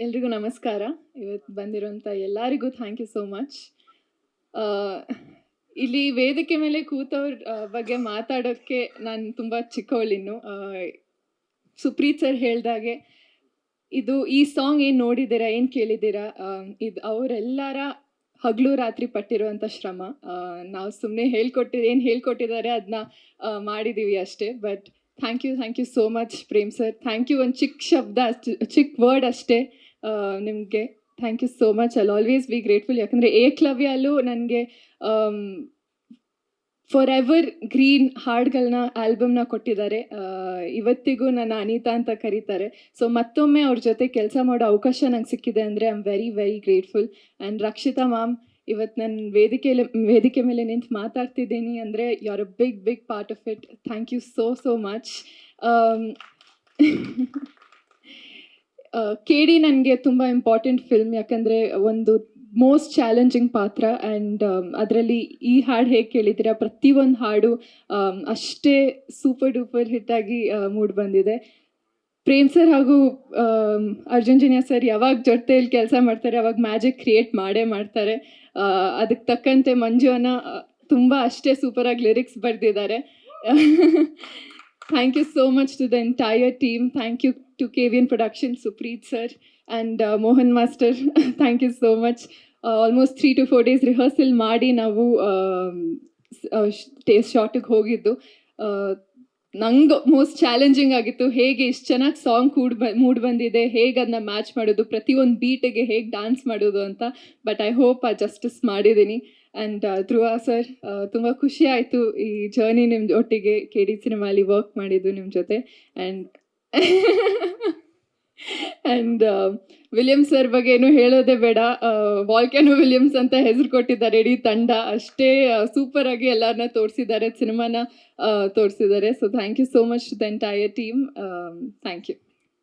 ಎಲ್ರಿಗೂ ನಮಸ್ಕಾರ. ಇವತ್ತು ಬಂದಿರೋಂಥ ಎಲ್ಲರಿಗೂ ಥ್ಯಾಂಕ್ ಯು ಸೋ ಮಚ್. ಇಲ್ಲಿ ವೇದಿಕೆ ಮೇಲೆ ಕೂತವ್ರ ಬಗ್ಗೆ ಮಾತಾಡೋಕ್ಕೆ ನಾನು ತುಂಬ ಚಿಕ್ಕವಳಿನ್ನು. ಸುಪ್ರೀತ್ ಸರ್ ಹೇಳ್ದಾಗೆ ಈ ಸಾಂಗ್ ಏನು ನೋಡಿದ್ದೀರಾ, ಏನು ಕೇಳಿದ್ದೀರಾ, ಇದು ಅವರೆಲ್ಲರ ಹಗಲು ರಾತ್ರಿ ಪಟ್ಟಿರುವಂಥ ಶ್ರಮ. ನಾವು ಸುಮ್ಮನೆ ಏನು ಹೇಳ್ಕೊಟ್ಟಿದ್ದಾರೆ ಅದನ್ನ ಮಾಡಿದ್ದೀವಿ ಅಷ್ಟೇ. But thank you so much Prem sir. Thank you. ಒಂದು ಚಿಕ್ಕ ಶಬ್ದ, ಚಿಕ್ಕ ವರ್ಡ್ ಅಷ್ಟೇ ನಿಮಗೆ. Thank you so much. I'll always be grateful. ಯಾಕಂದರೆ ಏಕಲವ್ಯಲ್ಲೂ ನನಗೆ ಫಾರ್ ಎವರ್ ಗ್ರೀನ್ ಹಾಡುಗಳನ್ನ ಆಲ್ಬಮ್ನ ಕೊಟ್ಟಿದ್ದಾರೆ. ಇವತ್ತಿಗೂ ನನ್ನ ಅನಿತಾ ಅಂತ ಕರೀತಾರೆ. ಸೊ ಮತ್ತೊಮ್ಮೆ ಅವ್ರ ಜೊತೆ ಕೆಲಸ ಮಾಡೋ ಅವಕಾಶ ನಂಗೆ ಸಿಕ್ಕಿದೆ ಅಂದರೆ I am very very grateful. And Rakshita ma'am, ಇವತ್ತು ನಾನು ವೇದಿಕೆ ಮೇಲೆ ನಿಂತು ಮಾತಾಡ್ತಿದ್ದೀನಿ ಅಂದರೆ you are a big part of it. Thank you so much. KD ನನಗೆ ತುಂಬ ಇಂಪಾರ್ಟೆಂಟ್ ಫಿಲ್ಮ್. ಯಾಕಂದರೆ ಒಂದು ಮೋಸ್ಟ್ ಚಾಲೆಂಜಿಂಗ್ ಪಾತ್ರ. ಆ್ಯಂಡ್ ಅದರಲ್ಲಿ ಈ ಹಾಡು ಹೇಗೆ ಕೇಳಿದ್ದೀರಾ, ಪ್ರತಿಯೊಂದು ಹಾಡು ಅಷ್ಟೇ ಸೂಪರ್ ಡೂಪರ್ ಹಿಟ್ಟಾಗಿ ಮೂಡಿ ಬಂದಿದೆ. ಪ್ರೇಮ್ ಸರ್ ಹಾಗೂ ಅರ್ಜುನ್ ಜನ್ಯ ಸರ್ ಯಾವಾಗ ಜೊತೆಯಲ್ಲಿ ಕೆಲಸ ಮಾಡ್ತಾರೆ ಅವಾಗ ಮ್ಯಾಜಿಕ್ ಕ್ರಿಯೇಟ್ ಮಾಡ್ತಾರೆ. ಅದಕ್ಕೆ ತಕ್ಕಂತೆ ಮಂಜು ಅನ್ನ ತುಂಬ ಅಷ್ಟೇ ಸೂಪರಾಗಿ ಲಿರಿಕ್ಸ್ ಬರೆದಿದ್ದಾರೆ. Thank you so much to the entire team. Thank you to KVN Production, Supreet sir, and Mohan Master. Thank you so much. Almost 3 to 4 days rehearsal ಮಾಡಿ ನಾವು ಶಾರ್ಟಿಗೆ ಹೋಗಿದ್ದು. ನಂಗೆ ಮೋಸ್ಟ್ ಚಾಲೆಂಜಿಂಗ್ ಆಗಿತ್ತು. ಹೇಗೆ ಇಷ್ಟು ಚೆನ್ನಾಗಿ ಸಾಂಗ್ ಮೂಡ್ ಬಂದಿದೆ, ಹೇಗೆ ಅದನ್ನ ಮ್ಯಾಚ್ ಮಾಡೋದು, ಪ್ರತಿಯೊಂದು ಬೀಟಿಗೆ ಹೇಗೆ ಡ್ಯಾನ್ಸ್ ಮಾಡೋದು ಅಂತ. ಬಟ್ ಐ ಹೋಪ್ ಜಸ್ಟಿಸ್ ಮಾಡಿದ್ದೀನಿ. ಆ್ಯಂಡ್ ಧ್ರುವ ಸರ್, ತುಂಬ ಖುಷಿ ಆಯಿತು ಈ ಜರ್ನಿ ನಿಮ್ಮ ಒಟ್ಟಿಗೆ KD ಸಿನಿಮಾಲಿ ವರ್ಕ್ ಮಾಡಿದ್ದು ನಿಮ್ಮ ಜೊತೆ. ಆ್ಯಂಡ್ ವಿಲಿಯಮ್ಸ್ ಸರ್ ಬಗ್ಗೆ ಏನು ಹೇಳೋದೇ ಬೇಡ. ವಾಲ್ಕ್ಯಾನೋ ವಿಲಿಯಮ್ಸ್ ಅಂತ ಹೆಸರು ಕೊಟ್ಟಿದ್ದಾರೆ ಇಡೀ ತಂಡ. ಅಷ್ಟೇ ಸೂಪರಾಗಿ ಎಲ್ಲರನ್ನ ತೋರಿಸಿದ್ದಾರೆ, ಸಿನಿಮಾನ ತೋರಿಸಿದ್ದಾರೆ. So thank you so much to the entire team. Thank you.